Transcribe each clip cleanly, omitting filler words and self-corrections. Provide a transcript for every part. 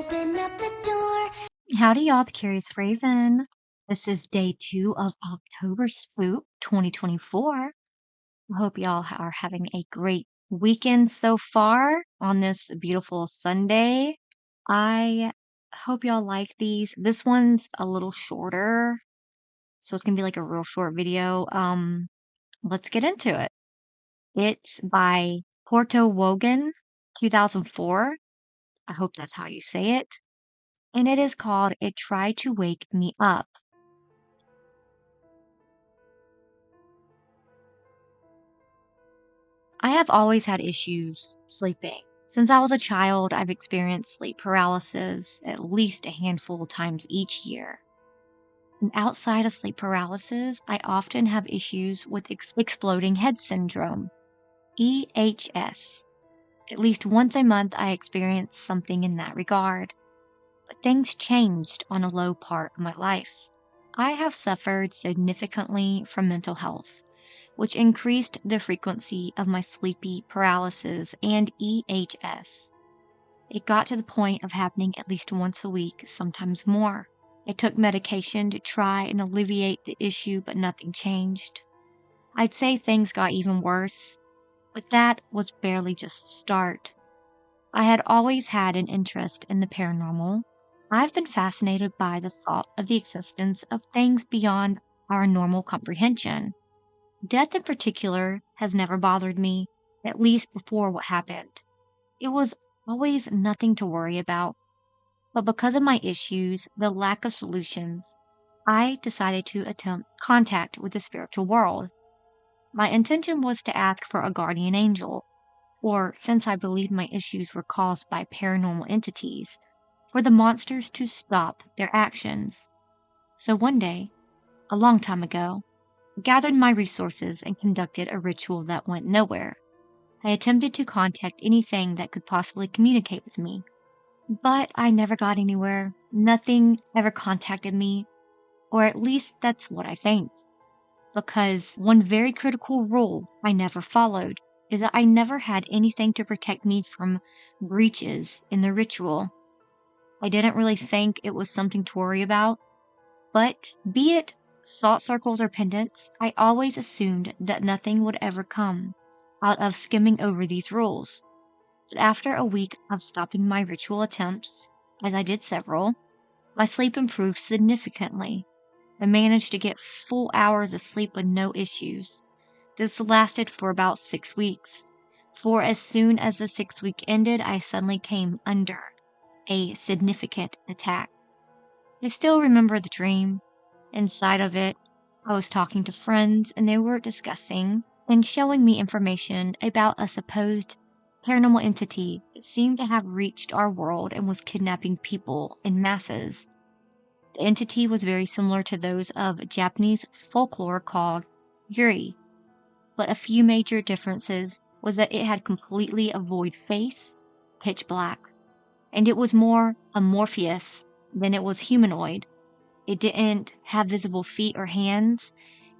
open up the door. Howdy, y'all. It's Curious Raven. This is day 2 of Octoberspook 2024. I hope y'all are having a great weekend so far on this beautiful Sunday. I hope y'all like these. This one's a little shorter, so it's gonna be like a real short video. Let's get into it. It's by Porto Wogan, 2004. I hope that's how you say it. And it is called It Tried to Wake Me Up. I have always had issues sleeping. Since I was a child, I've experienced sleep paralysis at least a handful of times each year. And outside of sleep paralysis, I often have issues with exploding head syndrome, EHS. At least once a month, I experience something in that regard. But things changed on a low part of my life. I have suffered significantly from mental health, which increased the frequency of my sleepy paralysis and EHS. It got to the point of happening at least once a week, sometimes more. I took medication to try and alleviate the issue, but nothing changed. I'd say things got even worse, but that was barely just the start. I had always had an interest in the paranormal. I've been fascinated by the thought of the existence of things beyond our normal comprehension. Death in particular has never bothered me, at least before what happened. It was always nothing to worry about. But because of my issues, the lack of solutions, I decided to attempt contact with the spiritual world. My intention was to ask for a guardian angel, or since I believed my issues were caused by paranormal entities, for the monsters to stop their actions. So one day, a long time ago, I gathered my resources and conducted a ritual that went nowhere. I attempted to contact anything that could possibly communicate with me, but I never got anywhere. Nothing ever contacted me, or at least that's what I think. Because one very critical rule I never followed is that I never had anything to protect me from breaches in the ritual. I didn't really think it was something to worry about, but be it salt circles or pendants, I always assumed that nothing would ever come out of skimming over these rules. But after a week of stopping my ritual attempts, as I did several, my sleep improved significantly. I managed to get full hours of sleep with no issues. This lasted for about 6 weeks, for as soon as the 6th week ended, I suddenly came under a significant attack. I still remember the dream. Inside of it, I was talking to friends and they were discussing and showing me information about a supposed paranormal entity that seemed to have reached our world and was kidnapping people in masses. The entity was very similar to those of Japanese folklore called yuri, but a few major differences was that it had completely a void face, pitch black, and it was more amorphous than it was humanoid. It didn't have visible feet or hands,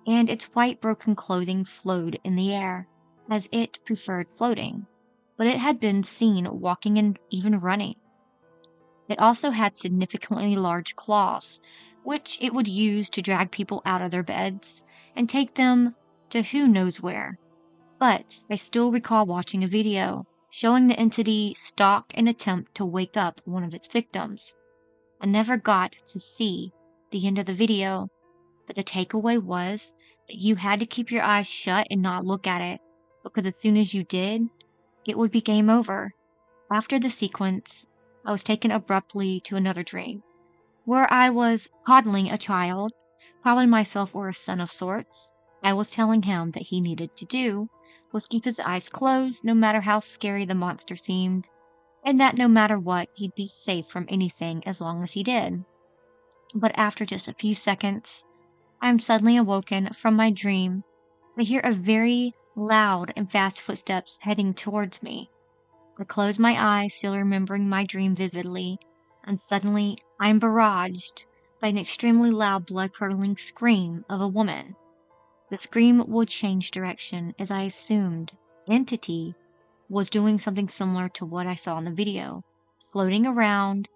and its white broken clothing flowed in the air, as it preferred floating, but it had been seen walking and even running. It also had significantly large claws, which it would use to drag people out of their beds and take them to who knows where. But I still recall watching a video showing the entity stalk and attempt to wake up one of its victims. I never got to see the end of the video, but the takeaway was that you had to keep your eyes shut and not look at it, because as soon as you did, it would be game over. After the sequence, I was taken abruptly to another dream, where I was coddling a child, probably myself or a son of sorts. I was telling him that he needed to do was keep his eyes closed no matter how scary the monster seemed, and that no matter what, he'd be safe from anything as long as he did. But after just a few seconds, I am suddenly awoken from my dream. I hear a very loud and fast footsteps heading towards me. I close my eyes, still remembering my dream vividly, and suddenly I am barraged by an extremely loud, blood-curdling scream of a woman. The scream would change direction as I assumed entity was doing something similar to what I saw in the video, floating around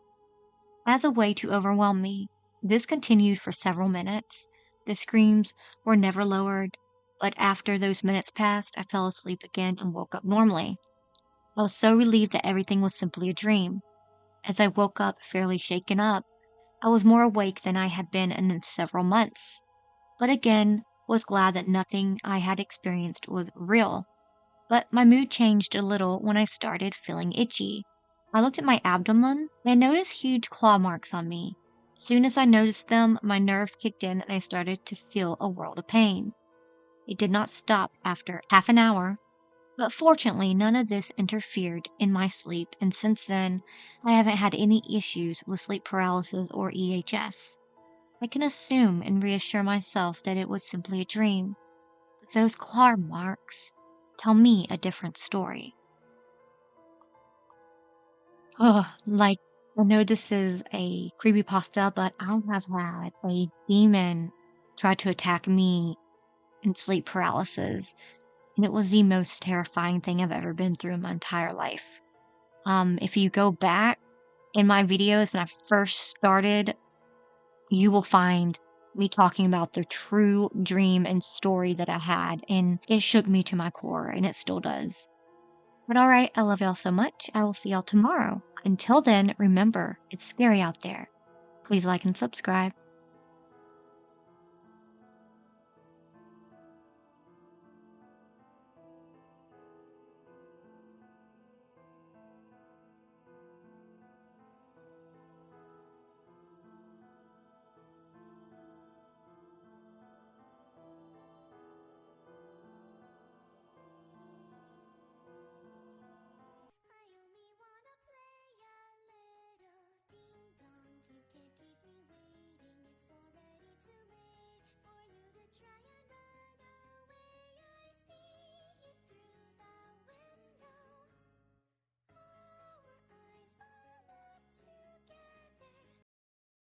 as a way to overwhelm me. This continued for several minutes. The screams were never lowered, but after those minutes passed, I fell asleep again and woke up normally. I was so relieved that everything was simply a dream. As I woke up fairly shaken up, I was more awake than I had been in several months, but again was glad that nothing I had experienced was real. But my mood changed a little when I started feeling itchy. I looked at my abdomen and noticed huge claw marks on me. Soon as I noticed them, my nerves kicked in and I started to feel a world of pain. It did not stop after half an hour, but fortunately none of this interfered in my sleep, and since then, I haven't had any issues with sleep paralysis or EHS. I can assume and reassure myself that it was simply a dream, but those claw marks tell me a different story. Ugh, like, I know this is a creepypasta, but I have had a demon try to attack me in sleep paralysis, and it was the most terrifying thing I've ever been through in my entire life. If you go back in my videos when I first started, you will find me talking about the true dream and story that I had, and it shook me to my core, and it still does. But alright, I love y'all so much. I will see y'all tomorrow. Until then, remember, it's scary out there. Please like and subscribe.